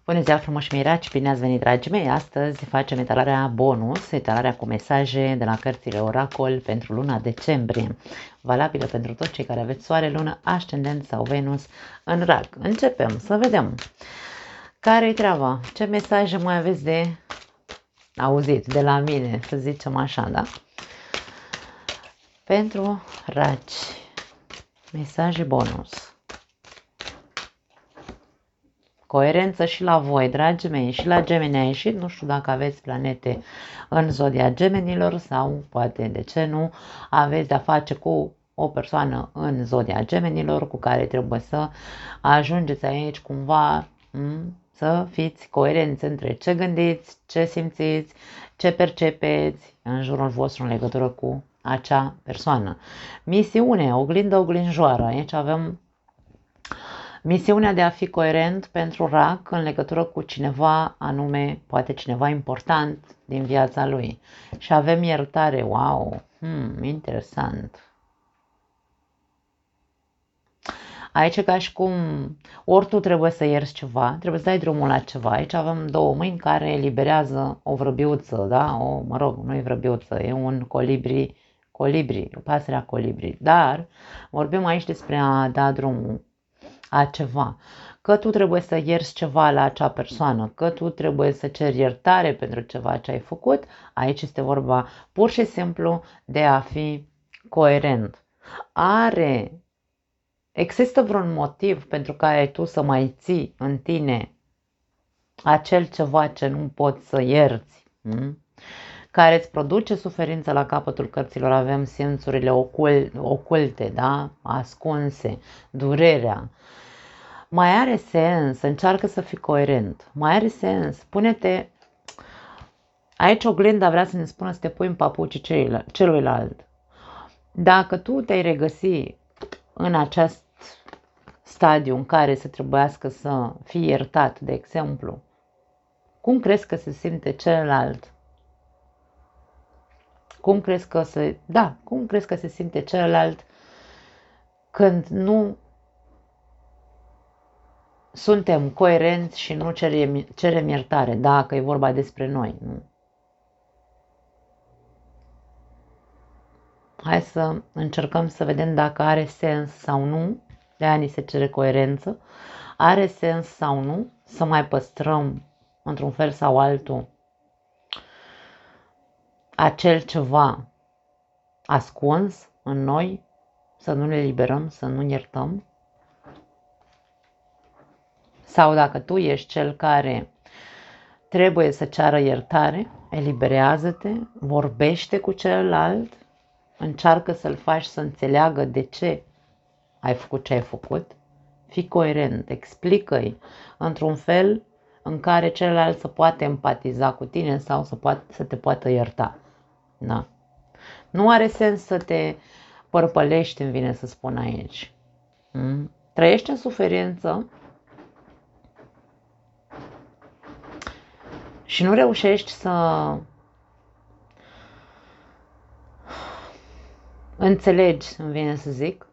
Bună ziua frumoși miraci, bine ați venit dragii mei! Astăzi facem etalarea bonus, etalarea cu mesaje de la cărțile Oracol pentru luna decembrie, valabilă pentru toți cei care aveți soare, lună, ascendent sau Venus în Rac. Începem să vedem care-i treaba, ce mesaje mai aveți de auzit de la mine, să zicem așa, da? Pentru Raci, mesaje bonus. Coerență și la voi, dragii mei, și la Gemeni a ieșit, nu știu dacă aveți planete în zodia Gemenilor sau poate, de ce nu, aveți de-a face cu o persoană în zodia Gemenilor cu care trebuie să ajungeți aici cumva să fiți coerenți între ce gândiți, ce simțiți, ce percepeți în jurul vostru în legătură cu acea persoană. Misiune, oglindă-oglinjoară, aici avem misiunea de a fi coerent pentru Rac în legătură cu cineva anume, poate cineva important din viața lui. Și avem iertare, wow, interesant. Aici ca și cum ori tu trebuie să ierți ceva, trebuie să dai drumul la ceva. Aici avem două mâini care eliberează o vrăbiuță, da? Nu e vrăbiuță, e un colibri, o pasăre a colibri. Dar vorbim aici despre a da drumul a ceva, că tu trebuie să ierți ceva la acea persoană, că tu trebuie să ceri iertare pentru ceva ce ai făcut, aici este vorba pur și simplu de a fi coerent. Există vreun motiv pentru care tu să mai ții în tine acel ceva ce nu poți să ierți, care îți produce suferință? La capătul cărților avem simțurile oculte, da? Ascunse, durerea. Mai are sens, încearcă să fii coerent, mai are sens, pune-te, aici oglinda vrea să ne spună să te pui în papucii celuilalt. Dacă tu te-ai regăsi în acest stadiu în care să trebuiască să fii iertat, de exemplu, cum crezi că se simte celălalt? Cum crezi că se simte celălalt când nu suntem coerenți și nu cerem iertare, dacă e vorba despre noi, nu? Hai să încercăm să vedem dacă are sens sau nu, de a ni se cere coerență, are sens sau nu să mai păstrăm într-un fel sau altul acel ceva ascuns în noi, să nu le liberăm, să nu iertăm. Sau dacă tu ești cel care trebuie să ceară iertare, eliberează-te, vorbește cu celălalt, încearcă să-l faci să înțeleagă de ce ai făcut ce ai făcut, fii coerent, explică-i într-un fel în care celălalt să poate empatiza cu tine sau să te poată ierta. Da. Nu are sens să te părpălești, îmi vine să spun aici. Trăiești în suferință și nu reușești să înțelegi, îmi vine să zic,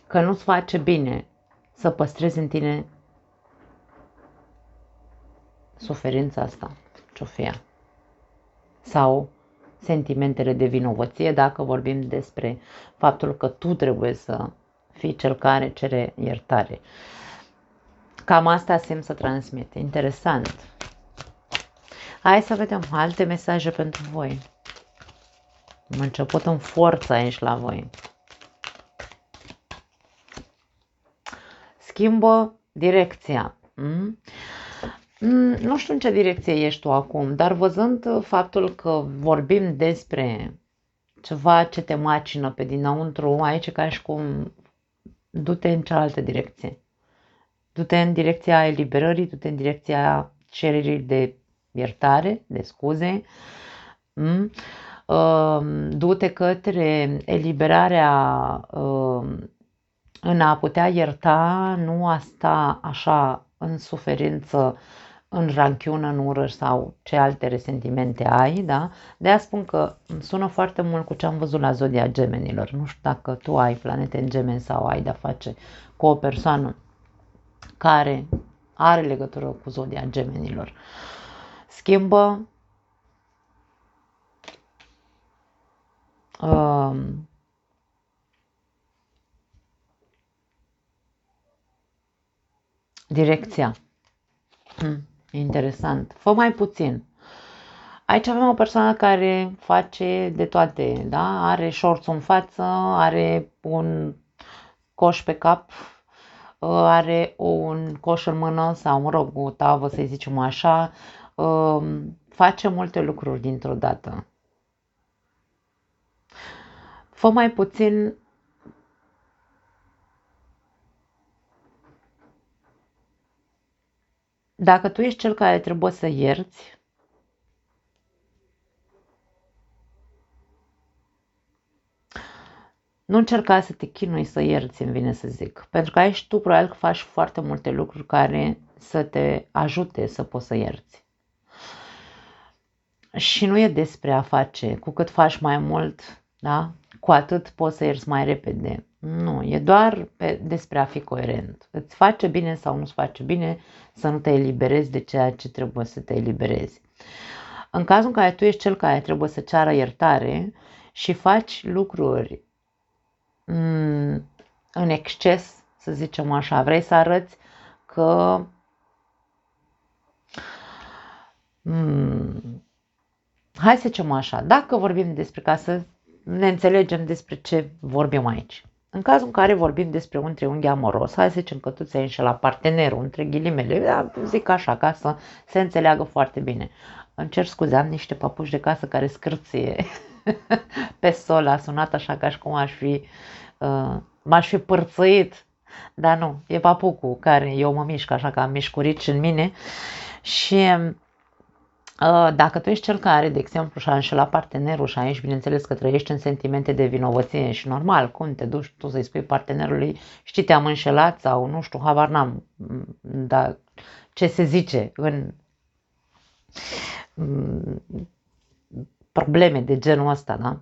că nu-ți face bine să păstrezi în tine suferința asta, ce-o fi ea. Sau sentimentele de vinovăție, dacă vorbim despre faptul că tu trebuie să fii cel care cere iertare. Cam asta simt să transmit. Interesant. Hai să vedem alte mesaje pentru voi. Am început în forță aici la voi. Schimbă direcția. Nu știu în ce direcție ești tu acum, dar văzând faptul că vorbim despre ceva ce te macină pe dinăuntru, aici ca și cum du-te în cealaltă direcție. Du-te în direcția eliberării, du-te în direcția cererii de iertare, de scuze. Du-te către eliberarea în a putea ierta, nu a sta așa în suferință, în ranchiună, în ură sau ce alte resentimente ai, da? De-aia spun că îmi sună foarte mult cu ce am văzut la zodia Gemenilor. Nu știu dacă tu ai planete în Gemeni sau ai de-a face cu o persoană care are legătură cu zodia Gemenilor. Schimbă direcția. Interesant. Fă mai puțin. Aici avem o persoană care face de toate, da? Are șorțul în față, are un coș pe cap, are un coș în mână sau, mă rog, o tavă, să zicem așa, face multe lucruri dintr-o dată. Fă mai puțin dacă tu ești cel care trebuie să ierți, nu încerca să te chinui să ierți, îmi vine să zic. Pentru că aici tu probabil că faci foarte multe lucruri care să te ajute să poți să ierți. Și nu e despre a face, cu cât faci mai mult, da? Cu atât poți să ierți mai repede. Nu, e doar despre a fi coerent. Îți face bine sau nu-ți face bine să nu te eliberezi de ceea ce trebuie să te eliberezi. În cazul în care tu ești cel care trebuie să ceară iertare și faci lucruri în exces, să zicem așa, vrei să arăți că hai să zicem așa, dacă vorbim despre, ca să ne înțelegem despre ce vorbim aici. În cazul în care vorbim despre un triunghi amoros, hai să zicem că tu ți-ai înșelat partenerul, între ghilimele, zic așa, ca să se înțeleagă foarte bine. Îmi cer scuze, am niște papuși de casă care scârție pe sol, a sunat așa ca și cum m-aș fi părțăit, dar nu, e papucul care eu mă mișc așa, că am mișcurici în mine și dacă tu ești cel care, de exemplu, și-a înșelat partenerul și aici, bineînțeles că trăiești în sentimente de vinovăție și normal, cum te duci tu să-i spui partenerului, știi, te-am înșelat sau nu știu, habar n-am, dar ce se zice în probleme de genul ăsta, da?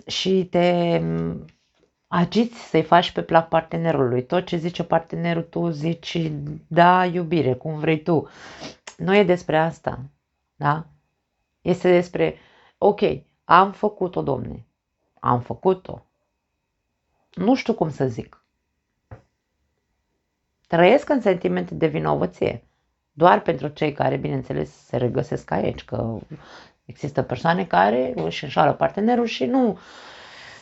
Și te agiți să-i faci pe plac partenerului. Tot ce zice partenerul, tu zici, da, iubire, cum vrei tu. Nu e despre asta, da? Este despre, ok, am făcut-o, domne, am făcut-o. Nu știu cum să zic. Trăiesc în sentimente de vinovăție. Doar pentru cei care, bineînțeles, se regăsesc aici, că există persoane care își înșală partenerul și nu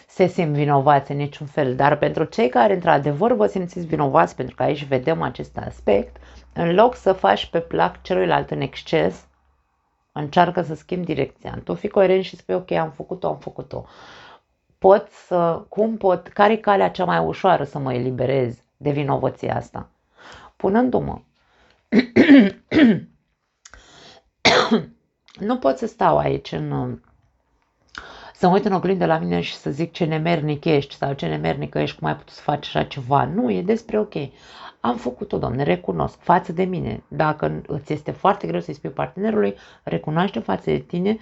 se simt vinovați în niciun fel. Dar pentru cei care, într-adevăr, vă simțiți vinovați, pentru că aici vedem acest aspect, în loc să faci pe plac celuilalt în exces, încearcă să schimbi direcția. Tu fii coerent și spui, ok, am făcut-o. Care e calea cea mai ușoară să mă eliberez de vinovăția asta? Punându-mă. Nu pot să stau aici să mă uit în oglindă la mine și să zic ce nemernic ești sau ce nemernică ești, cum ai putut să faci așa ceva. Nu, e despre ok. Am făcut-o, domne, recunosc față de mine. Dacă îți este foarte greu să-i spui partenerului, recunoaște față de tine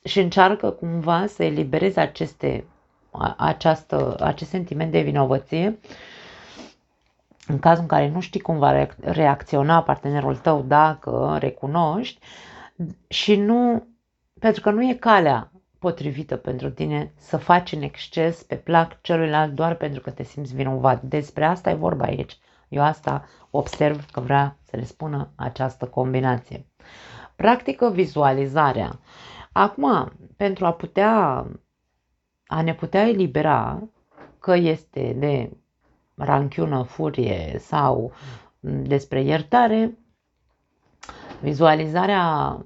și încearcă cumva să eliberezi acest sentiment de vinovăție. În cazul în care nu știi cum va reacționa partenerul tău dacă recunoști și nu, pentru că nu e calea potrivită pentru tine să faci în exces pe plac celuilalt doar pentru că te simți vinovat. Despre asta e vorba aici. Eu asta observ că vrea să le spună această combinație. Practică vizualizarea. Acum, pentru a ne putea elibera că este de ranchiună, furie sau despre iertare, vizualizarea,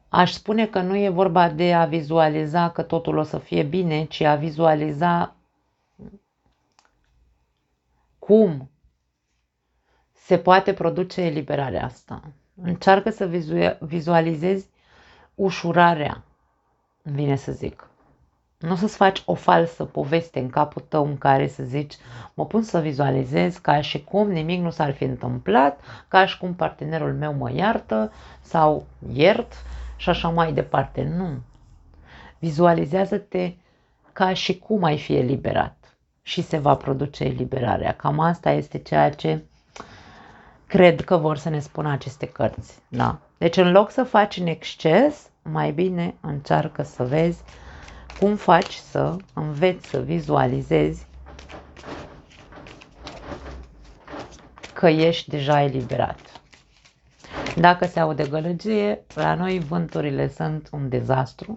aș spune că nu e vorba de a vizualiza că totul o să fie bine, ci a vizualiza cum se poate produce eliberarea asta. Încearcă să vizualizezi ușurarea, îmi vine să zic. Nu să-ți faci o falsă poveste în capul tău în care să zici, mă pun să vizualizez ca și cum nimic nu s-ar fi întâmplat, ca și cum partenerul meu mă iartă sau iert și așa mai departe. Nu. Vizualizează-te ca și cum ai fi eliberat și se va produce eliberarea. Cam asta este ceea ce cred că vor să ne spună aceste cărți. Da? Deci în loc să faci în exces, mai bine încearcă să vezi cum faci să înveți să vizualizezi că ești deja eliberat. Dacă se aude gălăgie, la noi vânturile sunt un dezastru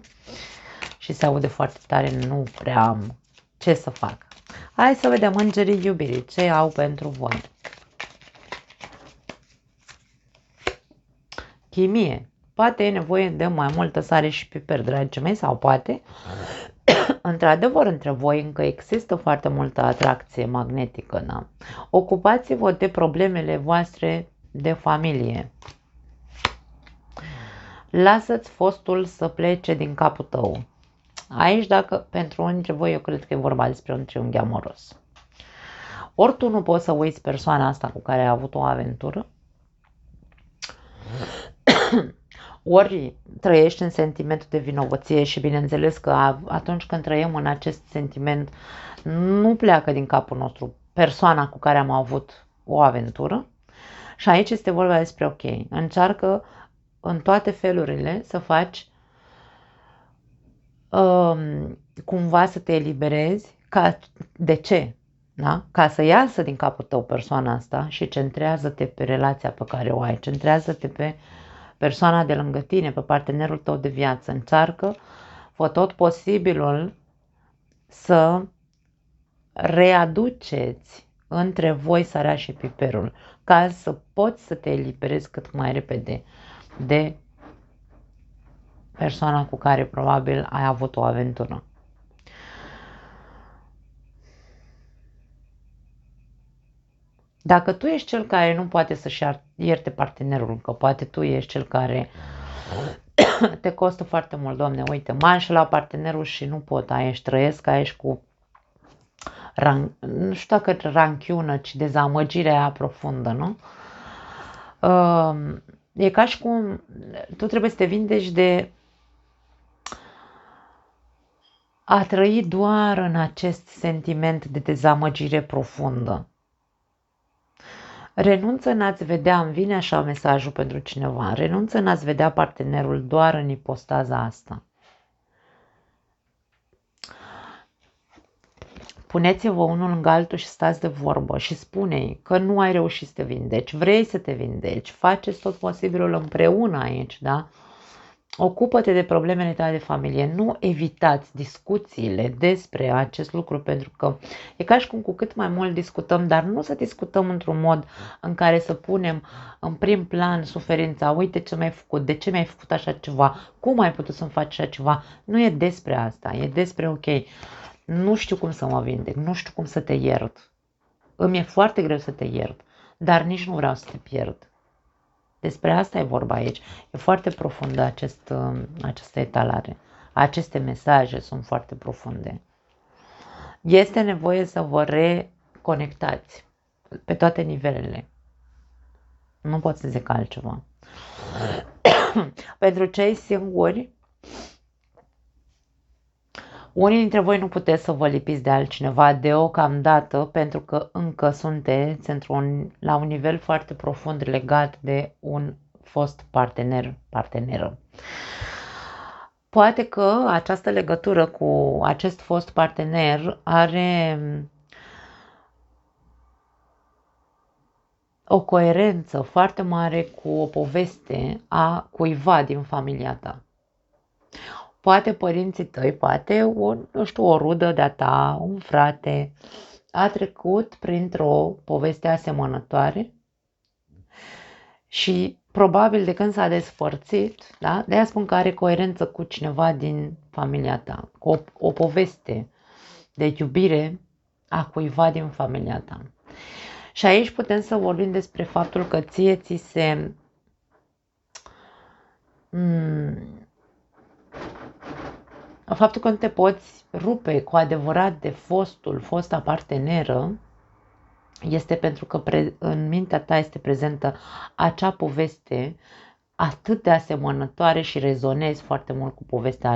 și se aude foarte tare, nu prea am ce să fac. Hai să vedem îngerii iubirii, ce au pentru voi. Chimie. Poate e nevoie de mai multă sare și piper, dragii mei, sau poate, într-adevăr, între voi încă există foarte multă atracție magnetică. Da? Ocupați-vă de problemele voastre de familie. Lasă-ți fostul să plece din capul tău. Aici, dacă pentru unii dintre voi, eu cred că e vorba despre un triunghi amoros. Ori tu nu poți să uiți persoana asta cu care ai avut o aventură, ori trăiești în sentimentul de vinovăție și bineînțeles că atunci când trăim în acest sentiment nu pleacă din capul nostru persoana cu care am avut o aventură și aici este vorba despre ok, încearcă în toate felurile să faci cumva să te eliberezi. De ce? Da? Ca să iasă din capul tău persoana asta și centrează-te pe relația pe care o ai, centrează-te pe persoana de lângă tine, pe partenerul tău de viață. Încearcă, fă tot posibilul să readuceți între voi sarea și piperul, ca să poți să te eliberezi cât mai repede de persoana cu care probabil ai avut o aventură. Dacă tu ești cel care nu poate să-și ierte partenerul, că poate tu ești cel care te costă foarte mult, Doamne, uite, m-am înșelat partenerul și nu pot, aici trăiesc, aici cu, nu știu dacă ranchiună, ci dezamăgirea aia profundă, nu? E ca și cum tu trebuie să te vindeci de a trăi doar în acest sentiment de dezamăgire profundă. Renunță în a-ți vedea, îmi vine așa mesajul pentru cineva, renunță în a-ți vedea partenerul doar în ipostaza asta. Puneți-vă unul lângă altul și stați de vorbă și spune-i că nu ai reușit să te vindeci, vrei să te vindeci, faceți tot posibilul împreună aici, da? Ocupă-te de problemele tale de familie, nu evitați discuțiile despre acest lucru, pentru că e ca și cum cu cât mai mult discutăm, dar nu să discutăm într-un mod în care să punem în prim plan suferința, uite ce mi-ai făcut, de ce mi-ai făcut așa ceva, cum ai putut să-mi faci așa ceva, nu e despre asta, e despre ok, nu știu cum să mă vindec, nu știu cum să te iert, îmi e foarte greu să te iert, dar nici nu vreau să te pierd. Despre asta e vorba aici. E foarte profundă această etalare. Aceste mesaje sunt foarte profunde. Este nevoie să vă reconectați pe toate nivelele. Nu pot să zic altceva. Pentru cei singuri, unii dintre voi nu puteți să vă lipiți de altcineva deocamdată pentru că încă sunteți la un nivel foarte profund legat de un fost parteneră. Poate că această legătură cu acest fost partener are o coerență foarte mare cu o poveste a cuiva din familia ta. Poate părinții tăi, poate o rudă de-a ta, un frate, a trecut printr-o poveste asemănătoare și probabil de când s-a despărțit, da? De-aia spun că are coerență cu cineva din familia ta, cu o poveste de iubire a cuiva din familia ta. Și aici putem să vorbim despre faptul că ție ți se faptul că nu te poți rupe cu adevărat de fosta parteneră este pentru că în mintea ta este prezentă acea poveste atât de asemănătoare și rezonezi foarte mult cu povestea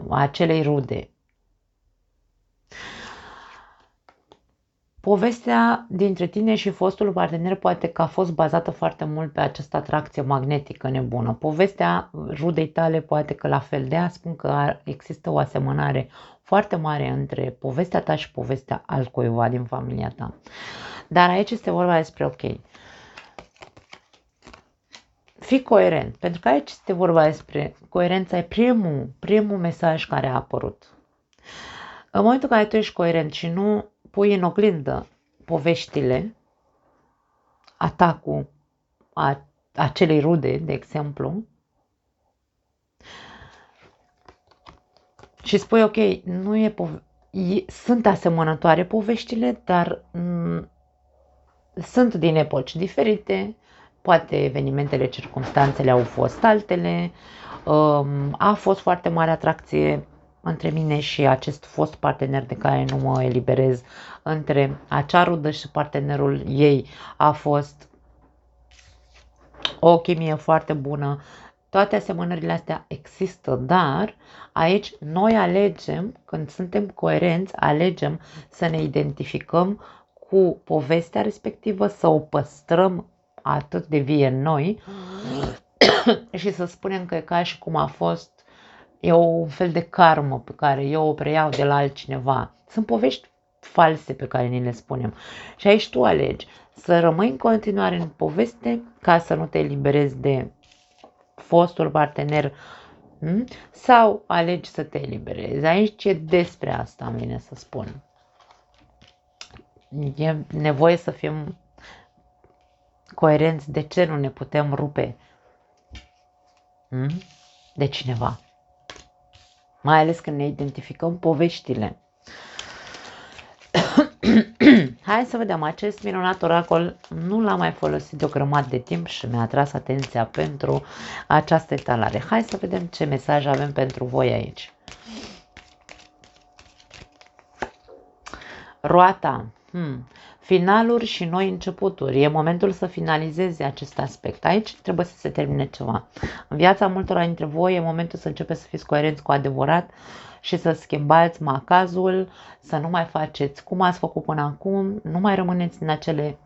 acelei rude. Povestea dintre tine și fostul partener poate că a fost bazată foarte mult pe această atracție magnetică nebună. Povestea rudei tale poate că la fel. De aia spun că există o asemănare foarte mare între povestea ta și povestea altcuiva din familia ta. Dar aici este vorba despre, ok, fii coerent, pentru că aici este vorba despre coerența, e primul mesaj care a apărut. În momentul în care tu ești coerent și nu pui în oglindă poveștile, atacul acelei rude, de exemplu, și spui, ok, nu e sunt asemănătoare poveștile, dar sunt din epoci diferite, poate evenimentele, circumstanțele au fost altele, a fost foarte mare atracție între mine și acest fost partener de care nu mă eliberez, între acea rudă și partenerul ei a fost o chimie foarte bună. Toate asemănările astea există, dar aici noi alegem, când suntem coerenți, alegem să ne identificăm cu povestea respectivă, să o păstrăm atât de vie în noi și să spunem că e ca și cum a fost, e un fel de karmă pe care eu o preiau de la altcineva. Sunt povești false pe care ni le spunem. Și aici tu alegi să rămâi în continuare în poveste ca să nu te eliberezi de fostul partener sau alegi să te eliberezi. Aici e despre asta, îmi vine să spun. E nevoie să fim coerenți. De ce nu ne putem rupe de cineva? Mai ales când ne identificăm poveștile. Hai să vedem, acest minunat oracol nu l-am mai folosit de o grămadă de timp și mi-a atras atenția pentru această etalare. Hai să vedem ce mesaj avem pentru voi aici. Roata. Finaluri și noi începuturi. E momentul să finalizezi acest aspect. Aici trebuie să se termine ceva. În viața multora dintre voi e momentul să începeți să fiți coerenți cu adevărat și să schimbați macazul, să nu mai faceți cum ați făcut până acum, nu mai rămâneți în acele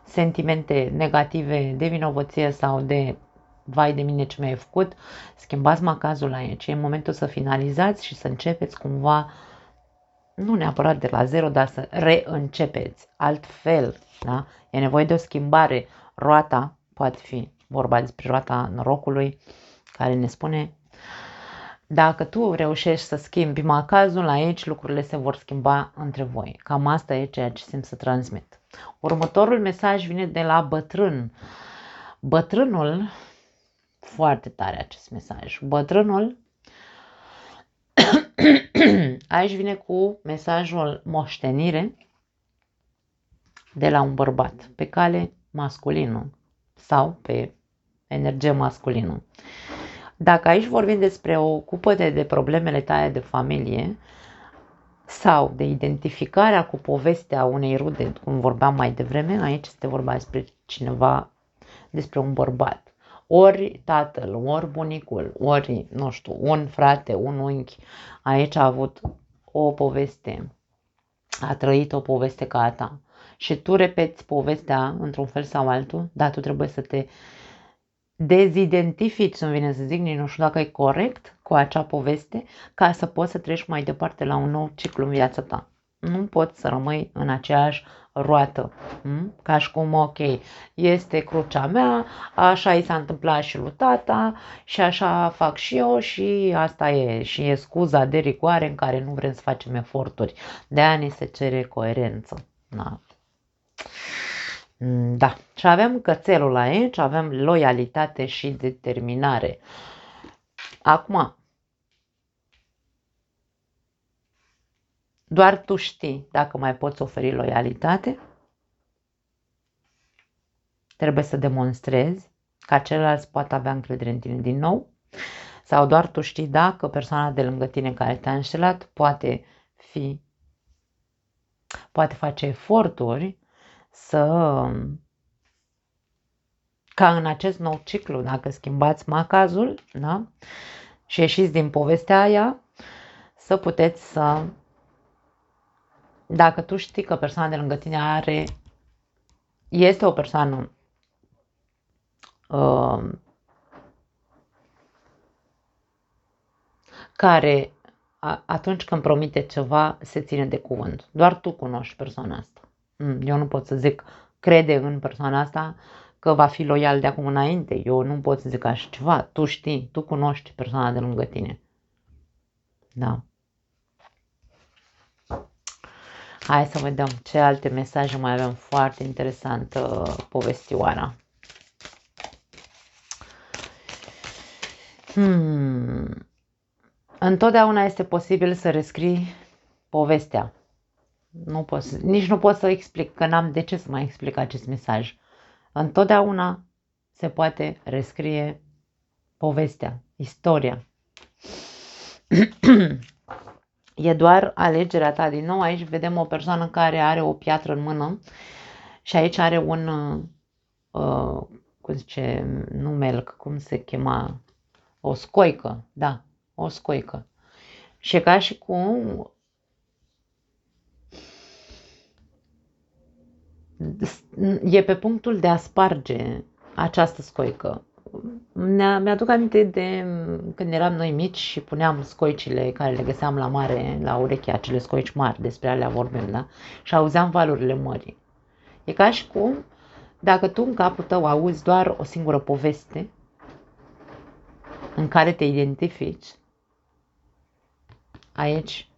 sentimente negative de vinovăție sau de vai de mine ce mi-ai făcut. Schimbați macazul aici. E momentul să finalizați și să începeți cumva, nu neapărat de la zero, dar să reîncepeți altfel. Da? E nevoie de o schimbare. Roata, poate fi vorba despre roata norocului, care ne spune: dacă tu reușești să schimbi macazul, aici lucrurile se vor schimba între voi. Cam asta e ceea ce simt să transmit. Următorul mesaj vine de la bătrân. Bătrânul, foarte tare acest mesaj. Bătrânul aici vine cu mesajul moștenire de la un bărbat pe cale masculină sau pe energie masculină. Dacă aici vorbim despre ocupă-te de problemele tale de familie sau de identificarea cu povestea unei rude, cum vorbeam mai devreme, aici este vorba despre cineva, despre un bărbat. Ori tatăl, ori bunicul, ori, nu știu, un frate, un unchi, aici a avut o poveste, a trăit o poveste ca a ta. Și tu repeți povestea într-un fel sau altul, dar tu trebuie să te dezidentifici, îmi vine să zic, nici nu știu dacă e corect cu acea poveste, ca să poți să treci mai departe la un nou ciclu în viața ta. Nu poți să rămâi în aceeași roată, ca și cum, ok, este crucea mea, așa i s-a întâmplat și lui tata și așa fac și eu și asta e. Și e scuza de rigoare în care nu vrem să facem eforturi. De aia ni se cere coerență. Da. Da, și avem cățelul aici, avem loialitate și determinare. Acum, doar tu știi dacă mai poți oferi loialitate. Trebuie să demonstrezi ca celălalt poate avea încredere în tine din nou. Sau doar tu știi dacă persoana de lângă tine care te-a înșelat poate face eforturi ca în acest nou ciclu, dacă schimbați macazul, da? Și ieșiți din povestea aia, să puteți să Dacă tu știi că persoana de lângă tine este o persoană care atunci când promite ceva se ține de cuvânt. Doar tu cunoști persoana asta. Eu nu pot să zic crede în persoana asta că va fi loial de acum înainte. Eu nu pot să zic așa ceva. Tu știi, tu cunoști persoana de lângă tine. Da. Hai să vedem ce alte mesaje mai avem. Foarte interesantă povestioara. Întotdeauna este posibil să rescrii povestea. Nici nu pot să explic, că n-am de ce să mai explic acest mesaj. Întotdeauna se poate rescrie povestea, istoria. E doar alegerea ta. Din nou aici vedem o persoană care are o piatră în mână și aici are un, cum zice, nu melc, cum se chema, o scoică, da, o scoică. Și ca și cum e pe punctul de a sparge această scoică. Mi-aduc aminte de când eram noi mici și puneam scoicile care le găseam la mare, la ureche, acele scoici mari, despre alea vorbim, da? Și auzeam valurile mării. E ca și cum, dacă tu în capul tău auzi doar o singură poveste în care te identifici, aici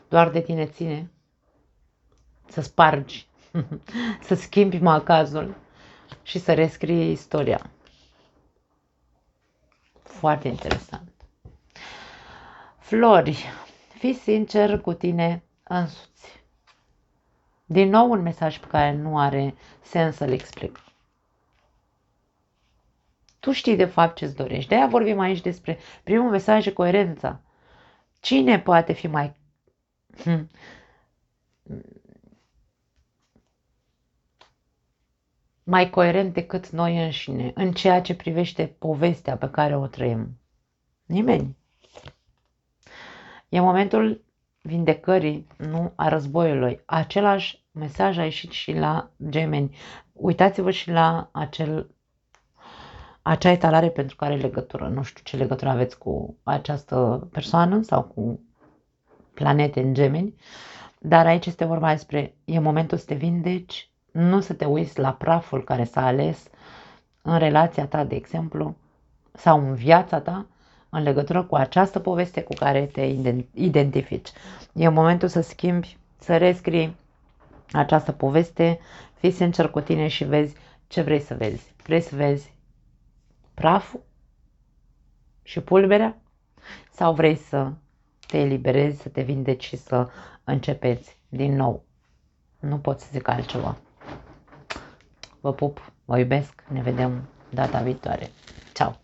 doar de tine ține să spargi, să schimbi macazul și să rescrii istoria. Foarte interesant. Flori, fii sincer cu tine însuți. Din nou un mesaj pe care nu are sens să-l explic. Tu știi de fapt ce-ți dorești. De-aia vorbim aici despre primul mesaj, coerența. Cine poate fi mai coerent decât noi înșine în ceea ce privește povestea pe care o trăim? Nimeni. E momentul vindecării, nu a războiului. Același mesaj a ieșit și la gemeni. Uitați-vă și la acea etalare pentru care legătură. Nu știu ce legătură aveți cu această persoană sau cu planete în gemeni, dar aici este vorba despre e momentul să te vindeci, nu să te uiți la praful care s-a ales în relația ta, de exemplu, sau în viața ta, în legătură cu această poveste cu care te identifici. E momentul să schimbi, să rescrii această poveste, fii sincer cu tine și vezi ce vrei să vezi. Vrei să vezi praful și pulberea sau vrei să te eliberezi, să te vindeci și să începeți din nou? Nu pot să zic altceva. Vă pup, vă iubesc, ne vedem data viitoare. Ciao!